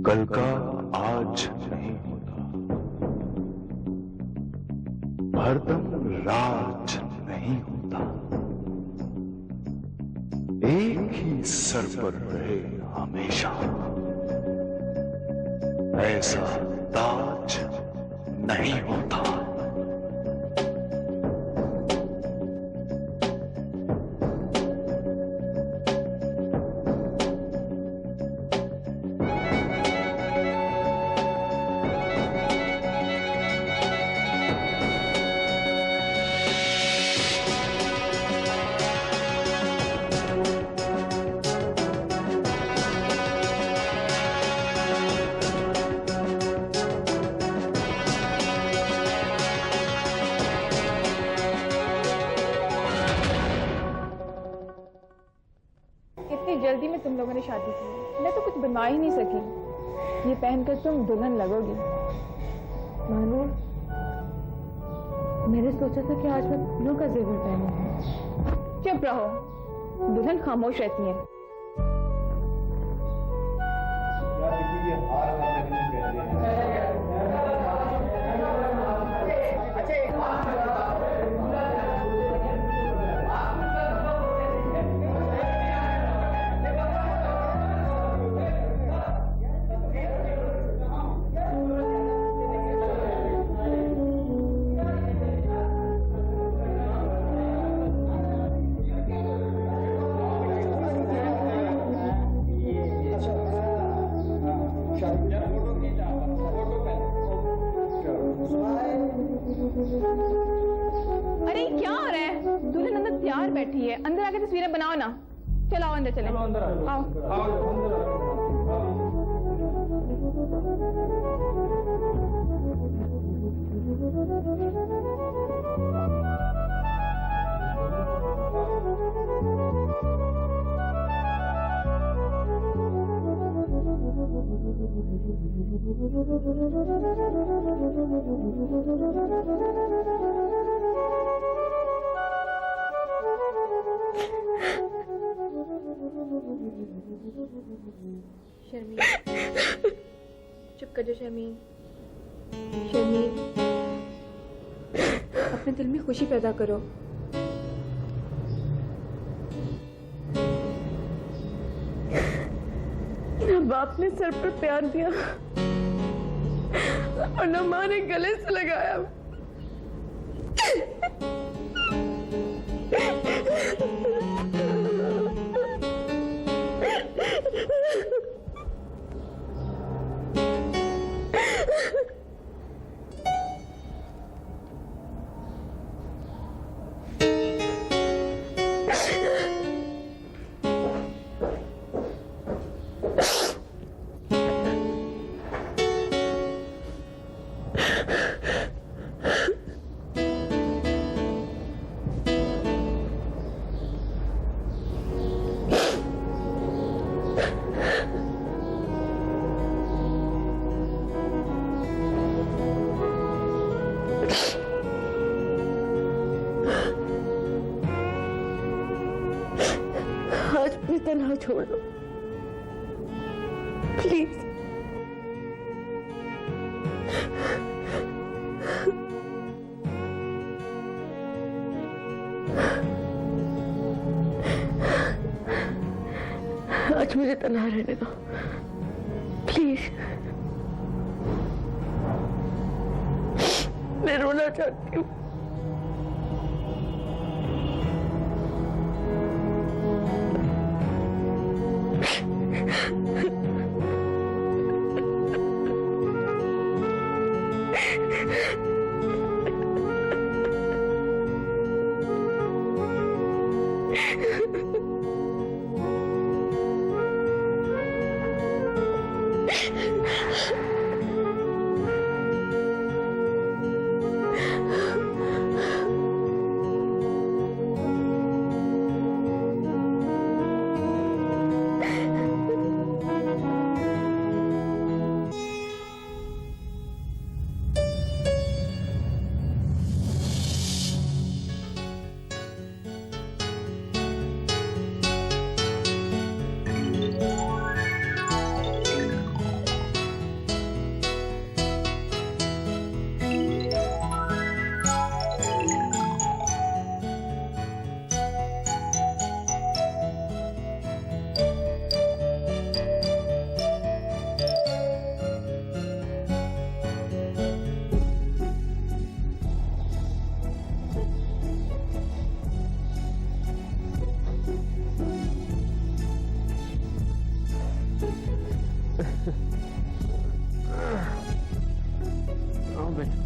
कल का आज नहीं होता, हरदम राज नहीं होता, एक ही सर पर रहे हमेशा, ऐसा ताज नहीं होता। जल्दी में तुम लोगों ने शादी की, मैं तो कुछ बनवा ही नहीं सकी। ये पहनकर तुम दुल्हन लगोगी। मानो मैंने सोचा था कि आज मैं फूलों का जेवर पहनूंगी। चुप रहो, दुल्हन खामोश रहती है। अरे क्या हो रहा है? दुल्हन अंदर तैयार बैठी है, अंदर आके तस्वीरें बनाओ ना। चलो आओ अंदर, चले आओ। शर्मीन, चुप कर जा शर्मीन। शर्मीन, अपने दिल में खुशी पैदा करो। ना बाप ने सर पर प्यार दिया और ना माँ ने गले से लगाया। आज मुझे तन्हा छोड़ दो प्लीज। आज मुझे तन्हा रहने दो प्लीज। मैं रोना चाहती हूँ। आओ बेटा।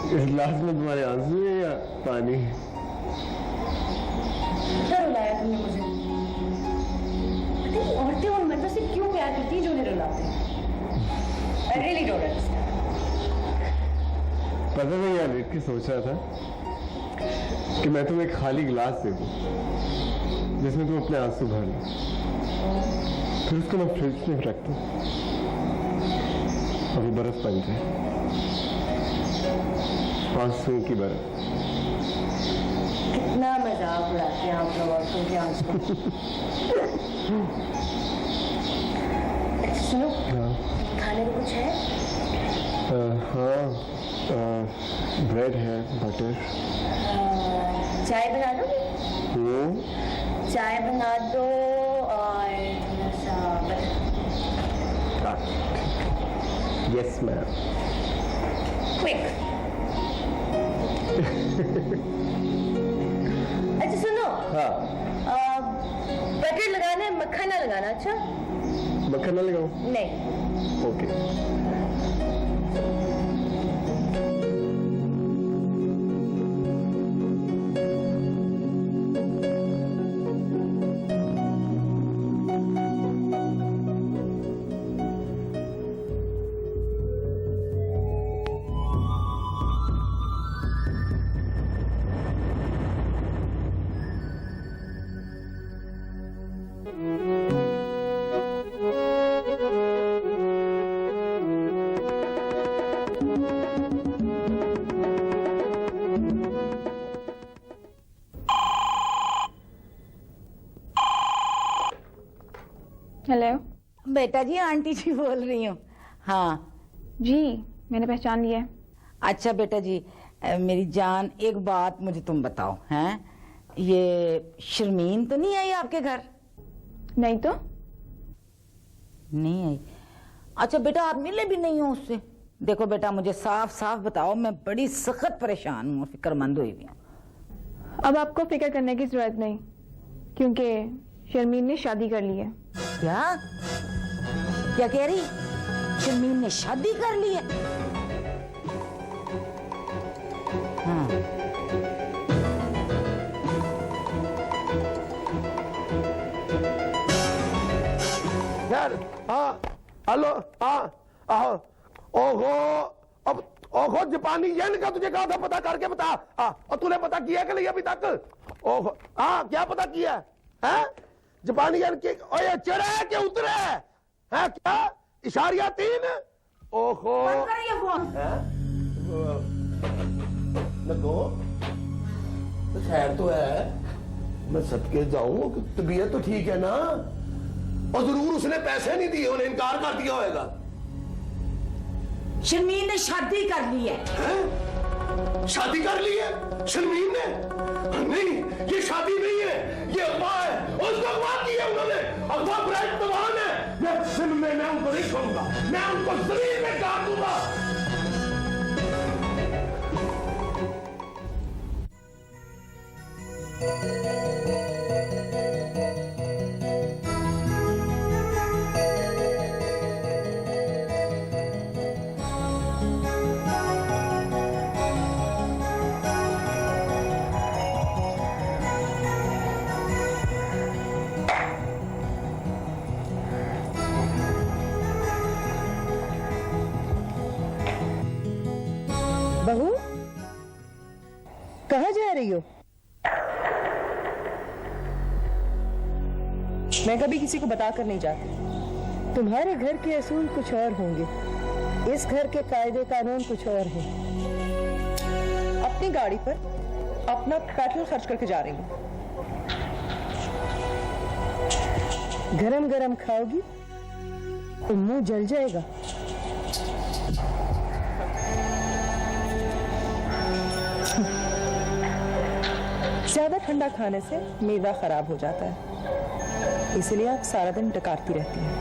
इस गिलास में तुम्हारे आंसू है या पानी? क्या रुलाया तुमने मुझे? औरतें उन मर्दों से क्यों प्यार करती हैं जो उन्हें रुलाते हैं? I really don't understand. पता नहीं यार, देख के सोच रहा था कि मैं तुम्हें एक खाली गिलास दे दूं जिसमें तुम अपने आंसू भर लो, फिर उसको मैं फ्रिज में रख दूं और वो बर्फ बन जाए, आंसुओं की बर्फ। कितना मजाक उड़ाते हैं आप लोग औरतों के आंसू। अच्छा सुनो, खाने को कुछ है? हाँ, ब्रेड है, बटर। चाय बना दो? चाय बना दो और थोड़ा सा बटर। Yes ma'am. क्विक। अच्छा सुनो, हाँ, बटर लगाना है, मक्खन ना लगाना। अच्छा मक्खन ना लगाऊं? नहीं। ओके। हेलो बेटा जी, आंटी जी बोल रही हूँ। हाँ जी, मैंने पहचान लिया है। अच्छा बेटा जी, मेरी जान, एक बात मुझे तुम बताओ, हैं ये शर्मीन तो नहीं आई आपके घर? नहीं तो नहीं आई। अच्छा बेटा, आप मिले भी नहीं हो उससे? देखो बेटा, मुझे साफ साफ बताओ, मैं बड़ी सख्त परेशान हूँ, फिक्रमंद हुई हूँ। अब आपको फिक्र करने की जरूरत नहीं, क्योंकि शर्मीन ने शादी कर ली है। क्या क्या कह रही? शर्मीन ने शादी कर ली है? हाँ। यार, हाँ, हेलो, हाँ, आओ, ओहो, अब ओहो, जापानी येन का तुझे कहा था पता करके बता। और तूने पता किया कि नहीं अभी तक? ओहो, हाँ, क्या पता किया है? जापानी येन के, ओए चढ़े के उतरे है क्या? इशारिया 3। ओहो, लगो तो खैर तो है, मैं सदके जाऊं कि तबीयत तो ठीक है ना? और जरूर उसने पैसे नहीं दिए, उन्हें इनकार कर दिया होगा। शर्मीन ने शादी कर ली है। शादी कर ली है शर्मीन ने? नहीं, ये शादी नहीं है, ये अफवाह है। उसको अगवा किया उन्होंने, अगवा ब्राइट तवान है। मैं उनको नहीं छोड़ूंगा, मैं उनको जमीन में काट दूंगा। बहू, कहाँ जा रही हो? मैं कभी किसी को बताकर नहीं जाती। तुम्हारे घर के असूल कुछ और होंगे, इस घर के कायदे कानून कुछ और हैं। अपनी गाड़ी पर अपना पेट्रोल खर्च करके जा रही हूँ। गरम गरम खाओगी तो मुंह जल जाएगा। ज्यादा ठंडा खाने से मेवा खराब हो जाता है, इसलिए आप सारा दिन डकारती रहती हैं।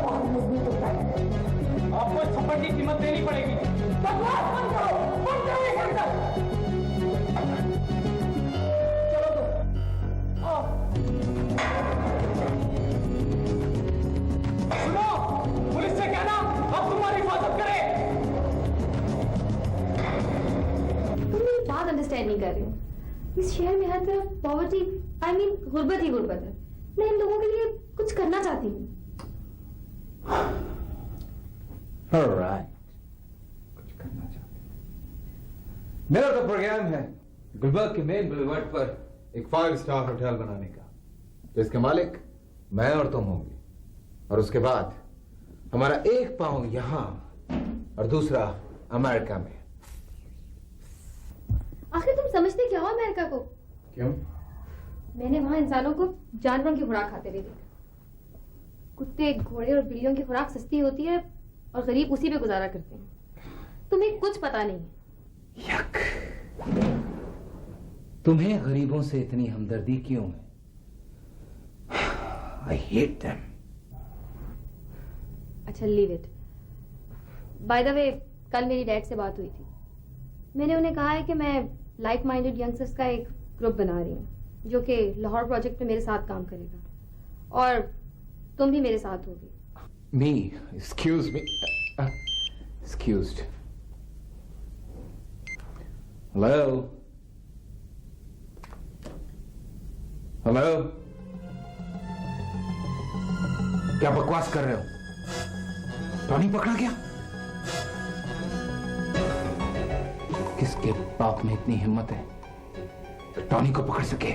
बहुत नजदीक होता है। आपको इस थप्पड़ की कीमत देनी पड़ेगी। बकवास बंद करो, बंद करो ये घर तक। चलो तो सुनो, पुलिस से कहना अब तुम्हारी हिफाजत करे। तुम मेरी बात अंडरस्टैंड नहीं कर रहे हो। इस शहर में हर तरफ पॉवर्टी, आई मीन गुर्बत ही गुर्बत है। मैं इन लोगों के लिए कुछ करना चाहती हूँ। Alright. कुछ करना चाहते हैं। मेरा तो प्रोग्राम है गुलबर्ग के मेन बुलेवार्ड पर एक 5 स्टार होटल बनाने का, जिसके मालिक मैं और तुम होंगे, और उसके बाद हमारा एक पांव यहां और दूसरा अमेरिका में। आखिर तुम समझते क्या हो अमेरिका को? क्यों? मैंने वहां इंसानों को जानवरों की खुराक खाते हुए देखा। कुत्ते, घोड़े और बिल्लियों की खुराक सस्ती होती है और गरीब उसी पे गुजारा करते हैं। तुम्हें कुछ पता नहीं है। यक। तुम्हें गरीबों से इतनी हमदर्दी क्यों है? I hate them. अच्छा, leave it. By the way, कल मेरी डैड से बात हुई थी। मैंने उन्हें कहा है कि मैं लाइक माइंडेड यंगस्टर्स का एक ग्रुप बना रही हूँ जो कि लाहौर प्रोजेक्ट पे मेरे साथ काम करेगा, और तुम भी मेरे साथ होगी। Me, excuse me. Excused. Hello? Hello? क्या बकवास कर रहे हो? टॉनी पकड़ा क्या? किसके बाप में इतनी हिम्मत है तो टॉनी को पकड़ सके?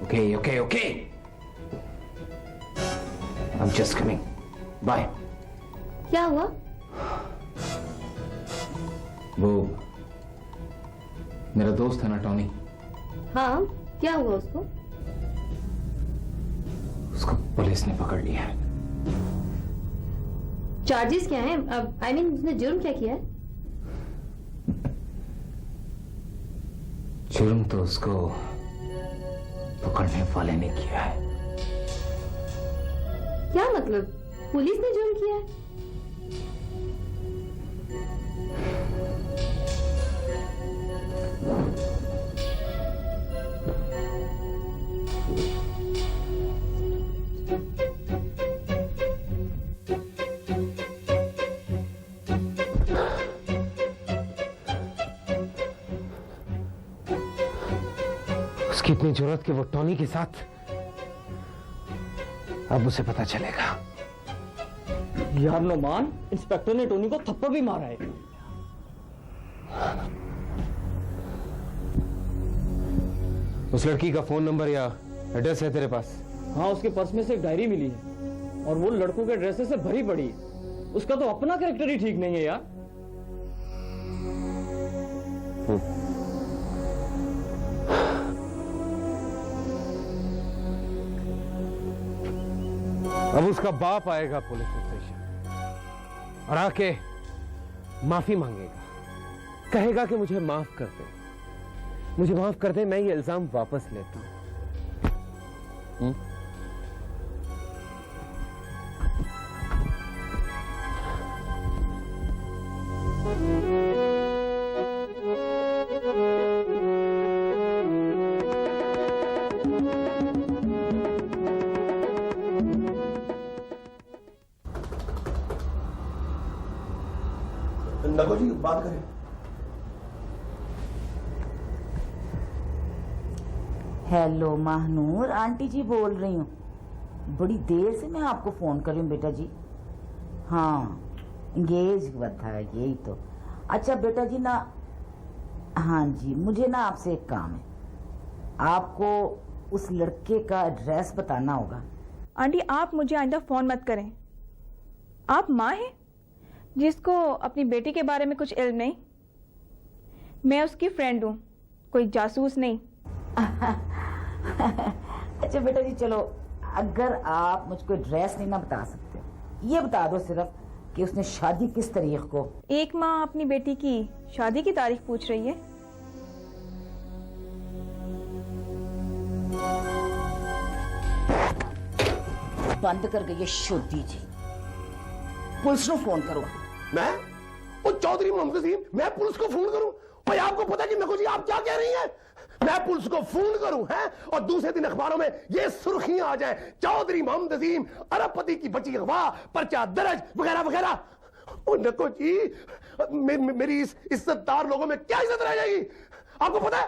Okay okay okay, I'm just coming. Bye. क्या हुआ? वो मेरा दोस्त है ना टॉनी, हाँ, क्या हुआ उसको? उसको पुलिस ने पकड़ लिया है। चार्जेस क्या हैं? अब आई मीन उसने जुर्म क्या किया है? जुर्म तो उसको पकड़ने वाले ने किया है। क्या मतलब? पुलिस ने जुर्म किया है? उसकी इतनी जरूरत कि वो टॉनी के साथ, अब उसे पता चलेगा। यार नोमान, इंस्पेक्टर ने टोनी को थप्पड़ भी मारा है। उस लड़की का फोन नंबर या एड्रेस है तेरे पास? हाँ, उसके पर्स में से एक डायरी मिली है और वो लड़कों के एड्रेस से भरी पड़ी है। उसका तो अपना कैरेक्टर ही ठीक नहीं है यार। अब उसका बाप आएगा पुलिस स्टेशन और आके माफी मांगेगा, कहेगा कि मुझे माफ कर दे, मुझे माफ कर दे, मैं ये इल्जाम वापस लेता हूं। नगो जी बात करें। हेलो महानूर, आंटी जी बोल रही हूँ। बड़ी देर से मैं आपको फोन कर रही हूँ बेटा जी। हाँ, इंगेज हुआ था यही तो। अच्छा बेटा जी ना, हाँ जी, मुझे ना आपसे एक काम है। आपको उस लड़के का एड्रेस बताना होगा। आंटी, आप मुझे आइंदा फोन मत करें। आप माँ हैं जिसको अपनी बेटी के बारे में कुछ इल्म नहीं। मैं उसकी फ्रेंड हूँ, कोई जासूस नहीं। अच्छा बेटा जी, चलो अगर आप मुझको एड्रेस नहीं ना बता सकते, ये बता दो सिर्फ कि उसने शादी किस तारीख को। एक माँ अपनी बेटी की शादी की तारीख पूछ रही है। बंद कर गई है शोधी जी। पुलिस को फोन करो। मैं वो चौधरी मोहम्मद अजीम, मैं पुलिस को फोन करूं? भाई आपको पता कि नको जी आप क्या कह रही हैं? मैं पुलिस को फोन करूं हैं और दूसरे दिन अखबारों में ये सुर्खियां आ जाए, चौधरी मोहम्मद अजीम अरबपति की बची अगवा, पर्चा दर्ज वगैरह वगैरह। ओ नको जी, मेरी इस इज्जतदार लोगों में क्या इज्जत रह जाएगी? आपको पता है,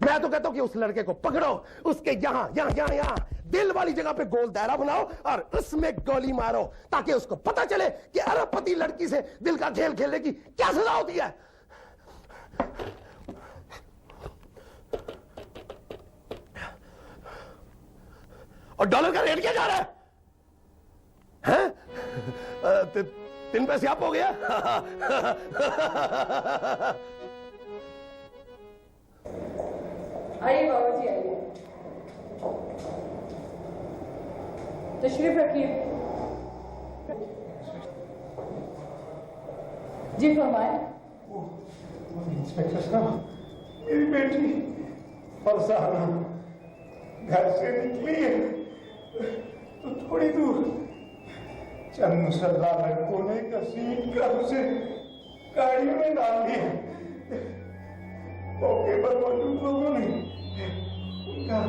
मैं तो कहता हूं कि उस लड़के को पकड़ो, उसके यहां दिल वाली जगह पे गोल दायरा बनाओ और उसमें गोली मारो, ताकि उसको पता चले कि अरबपति लड़की से दिल का खेल खेलने की क्या सजा होती है। और डॉलर का रेट क्या जा रहा है? 3 पैसे आप हो गया। आइए बाबा जी, आइए, तशरीफ रखिए। जी फरमाए। इंस्पेक्टर साहब, मेरी बेटी फरसाना घर से निकली है तो थोड़ी दूर चंद मुसल्ला लड़कों ने घसीट कर उसे गाड़ी में डाल दिया। मौके पर मौजूद लोगों ने उनका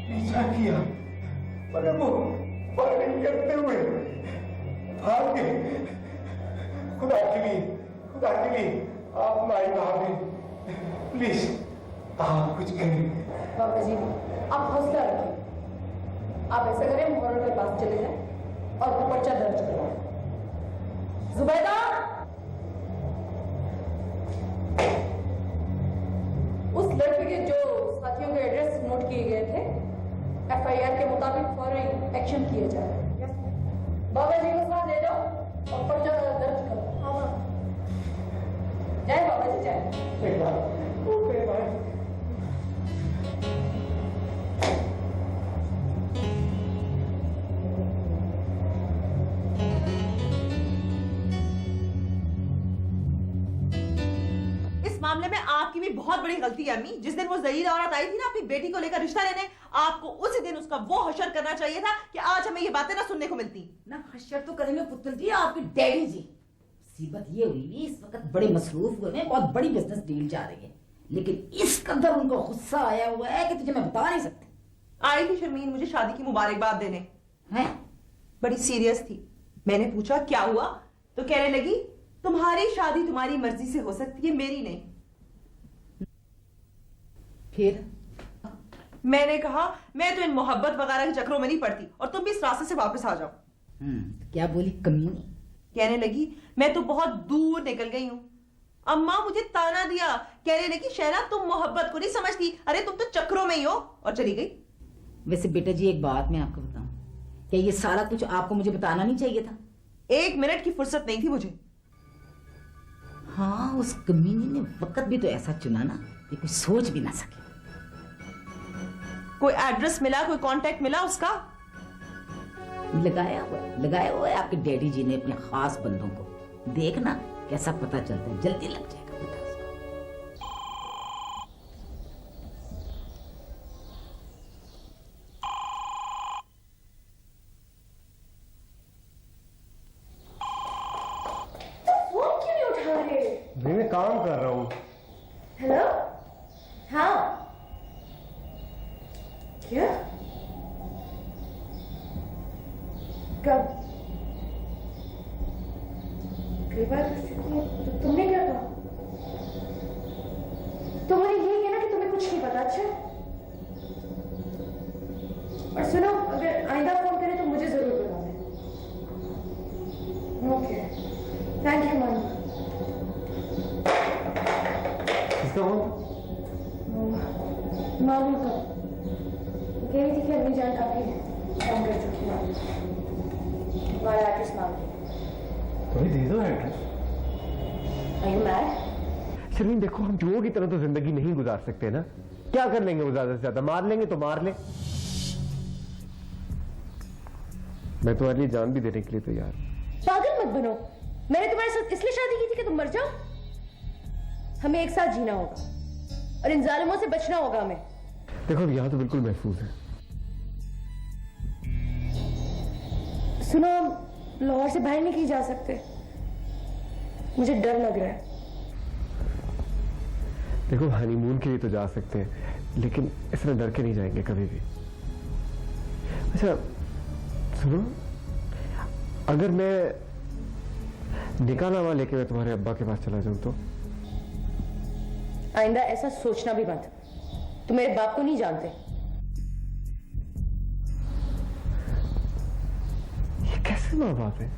पीछा किया, मगर वो फायरिंग करते हुए भाग गए। खुदा के लिए आप माई भाभी, प्लीज आप कुछ करें। बाबा जी, आप हौसला रखिए। आप ऐसा करें, मुहर्रम के पास चले जाएं और पर्चा दर्ज करवाएं। जुबैदा, उस लड़के के जो साथियों के एड्रेस नोट किए गए थे, FIR के मुताबिक फौरन एक्शन किया जाए। बाबा जी को साथ ले जाओ और पर्चा दर्ज करो। जय बाबा जी, जय। इस मामले में आपकी भी बहुत बड़ी गलती है अम्मी। जिस दिन वो जहीरा औरत आई थी ना अपनी बेटी को लेकर रिश्ता लेने, आपको उसी दिन उसका वो हशर करना चाहिए था कि आज हमें ये बातें ना सुनने को मिलती। ना हशर तो करेंगे पुतल जी आपके डैडी जी। मुसीबत ये हुई इस वक्त बड़े मसरूफ हुए हैं, बहुत बड़ी बिजनेस डील जा रही है, लेकिन इस कदर उनको गुस्सा आया हुआ है कि तुझे मैं बता नहीं सकती। आई थी शर्मीन मुझे शादी की मुबारकबाद देने, हैं? बड़ी सीरियस थी। मैंने पूछा क्या हुआ, तो कहने लगी तुम्हारी शादी तुम्हारी मर्जी से हो सकती है, मेरी नहीं। फिर मैंने कहा मैं तो इन मोहब्बत वगैरह के चक्रों में नहीं पड़ती और तुम भी इस रास्ते से वापस आ जाओ। क्या बोली कमीनी? कहने लगी मैं तो बहुत दूर निकल गई हूं। अम्मा मुझे ताना दिया, कहने लगी शहना तुम मोहब्बत को नहीं समझती, अरे तुम तो चक्रों में ही हो, और चली गई। वैसे बेटा जी एक बात मैं आपको बताऊं, क्या ये सारा कुछ आपको मुझे बताना नहीं चाहिए था? 1 मिनट की फुर्सत नहीं थी मुझे। हाँ, उस कमीनी ने वक्त भी तो ऐसा चुना ना कि कोई सोच भी ना सके। कोई एड्रेस मिला, कोई कांटेक्ट मिला उसका? लगाया हुआ है आपके डैडी जी ने अपने खास बंदों को। देखना कैसा पता चलता है, जल्दी लग जाएगा पता उसको। वो क्यों नहीं उठा रहे? मैं काम कर रहा हूँ। हेलो, हाँ, क्या? कब? कई बार तो तुमने क्या कहा? तुम्हारे ये कहना कि तुम्हें कुछ नहीं पता। अच्छा, और सुनो, अगर आइंदा फोन करे तो मुझे जरूर बता दें। ओके, थैंक यू मानू। मालूम तो कह रही थी कि अम्मी जान काफी काम कर चुकी है हमारे आर्टिस्ट मामले। तो दे दो address. Are you mad? Sharmeen देखो, हम जुओं की तरह तो जिंदगी नहीं गुजार सकते ना। क्या कर लेंगे वो, ज्यादा से ज्यादा मार लेंगे तो मार ले। मैं तुम्हारे लिए जान भी देने के लिए तैयार। पागल मत बनो, मैंने तुम्हारे साथ इसलिए शादी की थी कि तुम मर जाओ। हमें एक साथ जीना होगा और इन जालिमों से बचना होगा हमें। देखो यहाँ तो बिल्कुल महफूज है। सुनो, लाहौर से बाहर नहीं जा सकते, मुझे डर लग रहा है। देखो हनीमून के लिए तो जा सकते हैं, लेकिन इस तरह डर के नहीं जाएंगे कभी भी। अच्छा सुनो, अगर मैं निकाहनामा लेके मैं तुम्हारे अब्बा के पास चला जाऊं तो? आइंदा ऐसा सोचना भी मत, तुम मेरे बाप को नहीं जानते। ये कैसे माँ बाप है,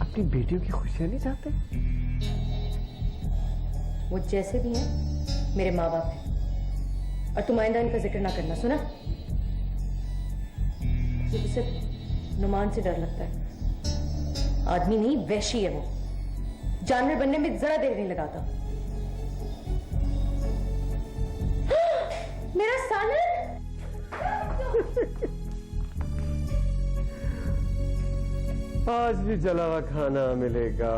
अपनी बेटियों की खुशियां नहीं चाहते? वो जैसे भी हैं मेरे माँ बाप हैं, और तुम आइंदा इनका जिक्र ना करना, सुना? मुझे तो सिर्फ नुमान से डर लगता है, आदमी नहीं वैशी है वो, जानवर बनने में जरा देर नहीं लगाता। मेरा सालन! आज भी जला हुआ खाना मिलेगा।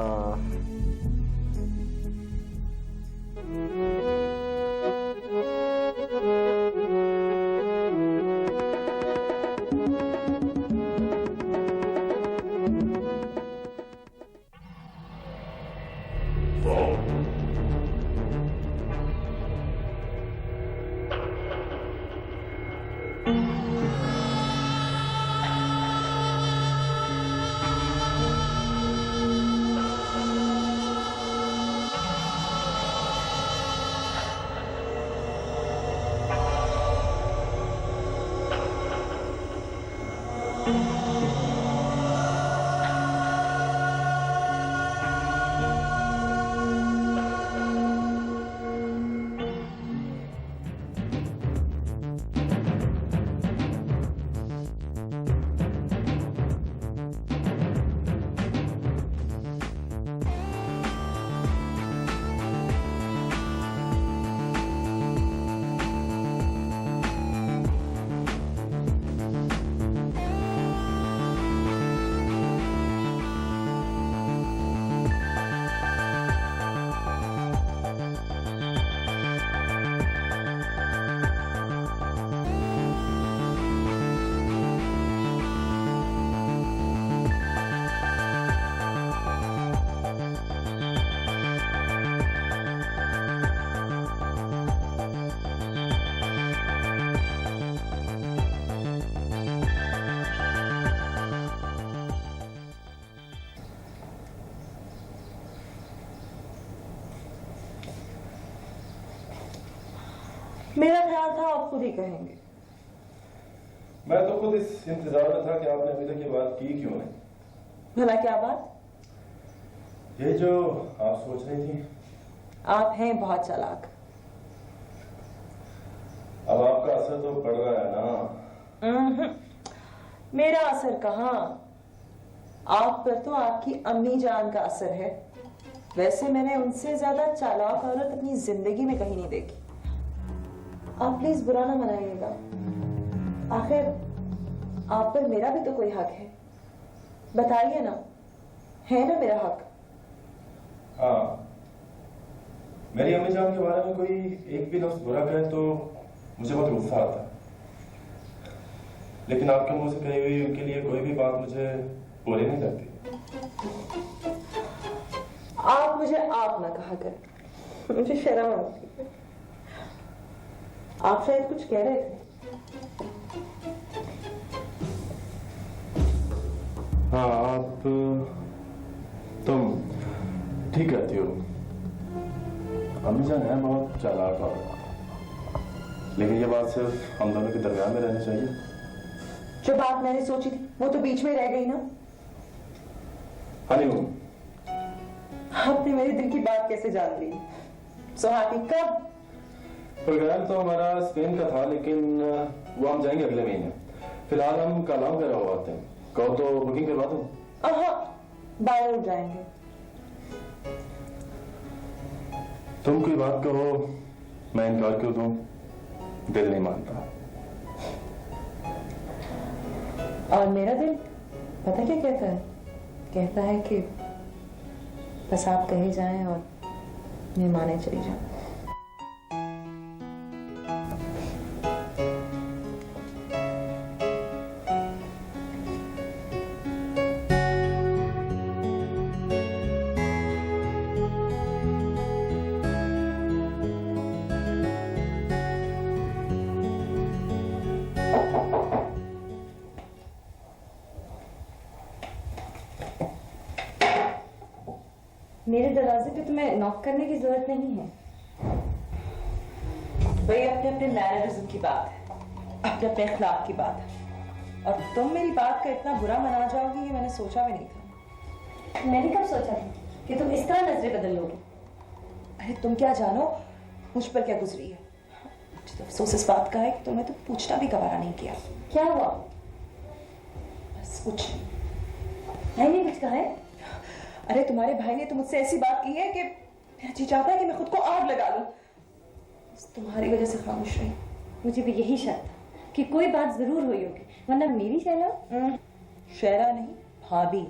मेरा ख्याल था आप खुद ही कहेंगे। मैं तो खुद इस इंतजार में था कि आपने अभी तक ये बात की क्यों नहीं। भला क्या बात? ये जो आप सोच रही थी। आप हैं बहुत चालाक। अब आपका असर तो पड़ रहा है ना। मेरा असर कहाँ, आप पर तो आपकी अम्मी जान का असर है। वैसे मैंने उनसे ज्यादा चालाक औरत अपनी जिंदगी में कहीं नहीं देखी। आप प्लीज बुरा ना मनाइएगा, आखिर आप पर मेरा भी तो कोई हक है। बताइए ना, है ना मेरा हक? हाँ, मेरी अम्मी जान के बारे में कोई एक भी लफ्ज बुरा कहे तो मुझे बहुत गुस्सा आता है, लेकिन आपके मुंह से कही हुई उनके लिए कोई भी बात मुझे बुरी नहीं लगती। आप मुझे आप ना कहा करें, मुझे शर्म आती है। आप शायद कुछ कह रहे थे। हाँ, आप तुम ठीक कहती हो। अम्मी जान है बहुत चालाक और, लेकिन ये बात सिर्फ हम दोनों के दरमियान में रहनी चाहिए। जो बात मैंने सोची थी वो तो बीच में रह गई ना। हनीमून, आपने मेरे दिल की बात कैसे जान ली? सुहानी कब? प्रोग्राम तो हमारा स्पेन का था, लेकिन वो हम जाएंगे अगले महीने। फिलहाल हम कलाम कर रहे आते हैं। कहो तो बुकिंग करवा दूं? बाहर जाएंगे। तुम कोई बात कहो, मैं इनकार क्यों दूं? दिल नहीं मानता। और मेरा दिल पता क्या कहता है? कहता है कि बस आप कहे जाएं और मैं माने चली जाऊं। मेरे दरवाजे पे तुम्हें नॉक करने की जरूरत नहीं है। भाई अपने अपने मैनरिज्म की बात है, अपने अपने अखलाक की बात है, और तुम मेरी बात का इतना बुरा मना जाओगी ये मैंने सोचा भी नहीं था। मैंने कब सोचा था कि तुम इस तरह नजरें बदल लोगे। अरे तुम क्या जानो मुझ पर क्या गुजरी है। मुझे तो अफसोस इस बात का है कि तुमने तो पूछना भी गवारा नहीं किया। क्या हुआ? बस कुछ भाई ने कुछ कहा है? अरे तुम्हारे भाई ने तो मुझसे ऐसी बात की है कि मेरा जी चाहता है कि मैं खुद को आग लगा लूं। तुम्हारी वजह से खामोश रही। मुझे भी यही शक था कि कोई बात जरूर हुई होगी, वरना मेरी शैला। शैला नहीं, भाभी।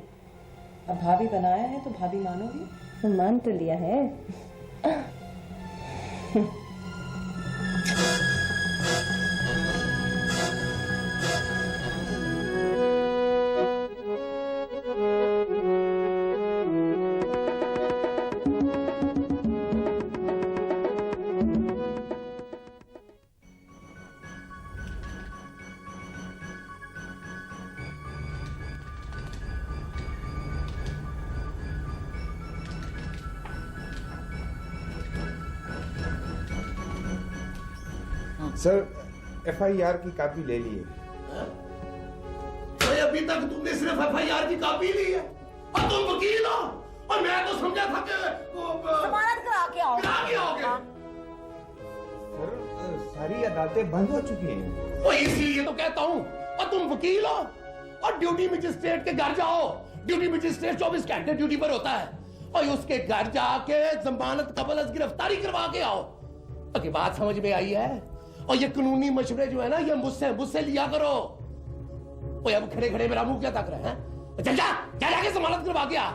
अब भाभी बनाया है तो भाभी मानोगी? तो मान तो लिया है। सर FIR की कॉपी ले ली है। तो अभी तक तुमने सिर्फ FIR की कॉपी ली है और तुम वकील हो, और मैं तो समझा था कि जमानत करा के आओ। करा के आओगे। सर सारी अदालतें बंद हो चुकी हैं। और इसीलिए तो कहता हूँ, और तुम वकील हो और ड्यूटी मजिस्ट्रेट के घर जाओ। ड्यूटी मजिस्ट्रेट 24 घंटे ड्यूटी पर होता है, और उसके घर जाके जमानत कबल अज गिरफ्तारी करवा के आओ। बाकी बात समझ में आई है? और ये कानूनी मशवरे जो है ना, ये मुझसे लिया करो। ओए अब खड़े खड़े मेरा मुंह क्या तक रहे हैं? चल जा जाके जमानत करवा के आ।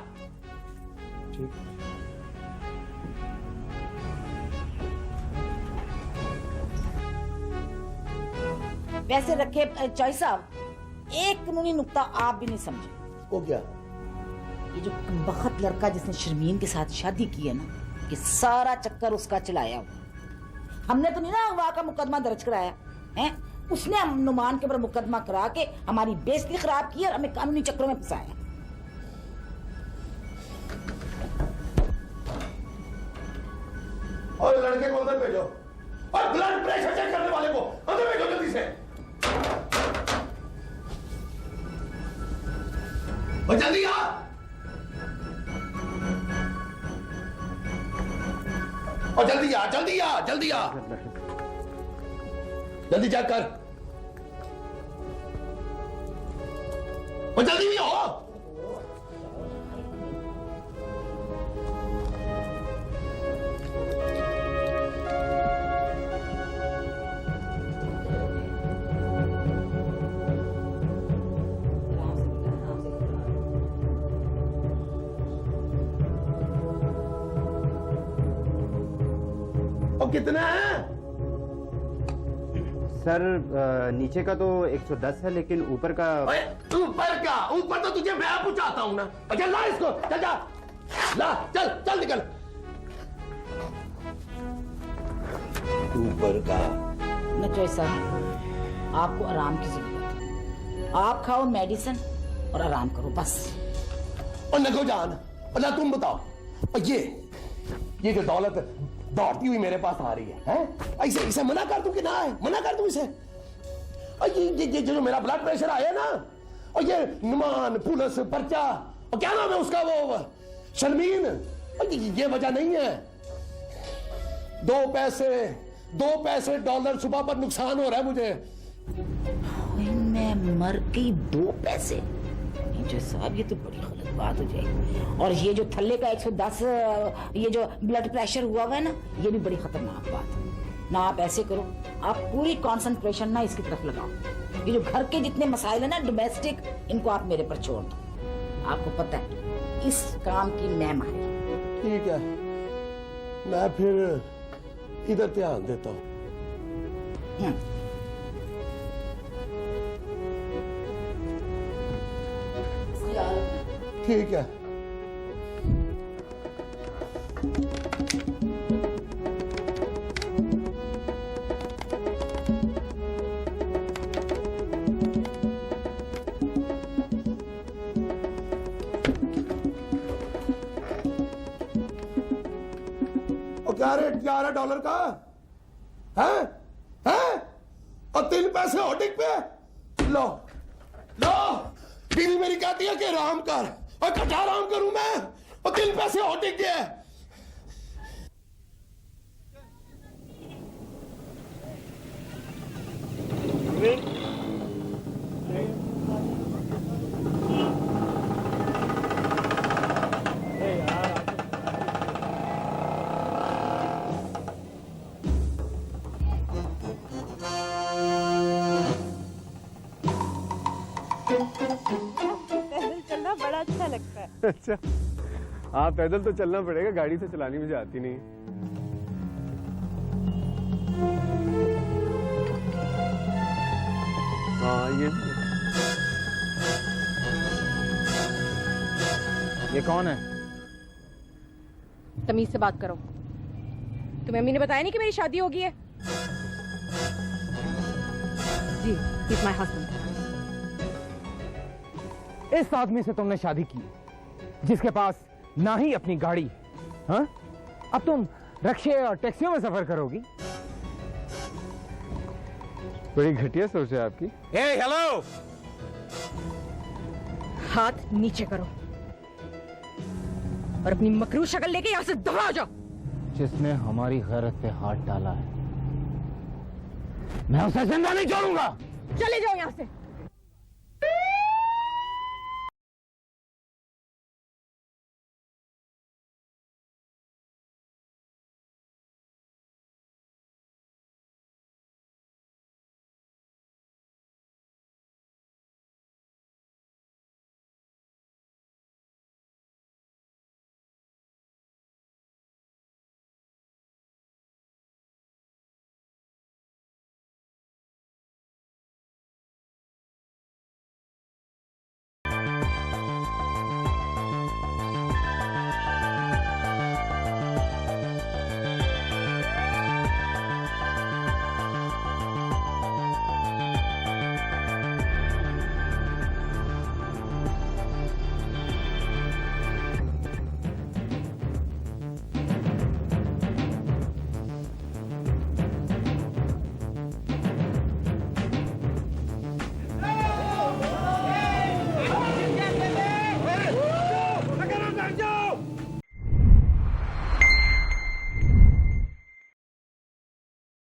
वैसे रखे चौधरी साहब, एक कानूनी नुक्ता आप भी नहीं समझे। वो क्या? ये जो बखत लड़का जिसने शर्मीन के साथ शादी की है ना, ये सारा चक्कर उसका चलाया हुआ। हमने तो नहीं ना अगवा का मुकदमा दर्ज कराया है, उसने हम नुमान के ऊपर मुकदमा करा के हमारी बेइज्जती खराब की और हमें कानूनी चक्रों में फंसाया। और लड़के को अंदर भेजो, और ब्लड प्रेशर चेक करने वाले को अंदर भेजो जल्दी से। और जल्दी आ। और जल्दी आ, जल्दी आ, जल्दी आ, जल्दी चेक कर, और जल्दी भी हो। कितना है? सर नीचे का तो 110 है, लेकिन ऊपर का ऊपर तो तुझे मैं पूछाता हूं ना। चल ला इसको, चल जा, ला, चल चल निकल। ऊपर का नचोई साहब, आपको आराम की जरूरत है। आप खाओ मेडिसिन और आराम करो बस। और नगो जान, अल्लाह तुम बताओ, और ये जो दौलत दौड़ती हुई मेरे पास आ रही है, ऐसे इसे मना कर दूं कि ना है? मना कर दूं इसे? और ये जो मेरा ब्लड प्रेशर आया ना, और ये नुमान, पुलिस, पर्चा, और क्या नाम है उसका, वो शर्मीन, और ये वजह नहीं है। 2 पैसे डॉलर सुबह पर नुकसान हो रहा है मुझे। मैं मर गई 2 पैसे? जो साहब ये तो बड़ी गलत बात हो जाएगी। और ये जो थल्ले का 110 ये जो ब्लड प्रेशर हुआ है ना, ये भी बड़ी खतरनाक बात है ना। आप ऐसे करो, आप पूरी कंसंट्रेशन ना इसकी तरफ लगाओ। ये जो घर के जितने मसाइल है ना डोमेस्टिक, इनको आप मेरे पर छोड़ दो। आपको पता है इस काम की मैं माहिर। ठीक है, मैं फिर इधर ध्यान देता हूँ। ठीक है। क्या रेट क्या आ रहा है डॉलर का? है? और 3 पैसे होर्डिंग पे? लो लो, बीवी मेरी कहती है कि आराम कर, और कटा आराम करूं मैं, और 3 पैसे होर्डिंग के। पैदल चलना बड़ा अच्छा लगता है। अच्छा, हाँ पैदल तो चलना पड़ेगा, गाड़ी से चलानी मुझे आती नहीं। हाँ ये कौन है? तमीज से बात करो। तुम्हें अम्मी ने बताया नहीं कि मेरी शादी होगी है? जी, he's my husband। इस आदमी से तुमने शादी की जिसके पास ना ही अपनी गाड़ी, हाँ? अब तुम रिक्शे और टैक्सियों में सफर करोगी? बड़ी घटिया सोच है आपकी। हेलो, हाथ नीचे करो और अपनी मकरू शक्ल लेके यहां से दबा जाओ। जिसने हमारी गैरत पे हाथ डाला है मैं उसे जिंदा नहीं छोड़ूंगा। चले जाओ यहां से।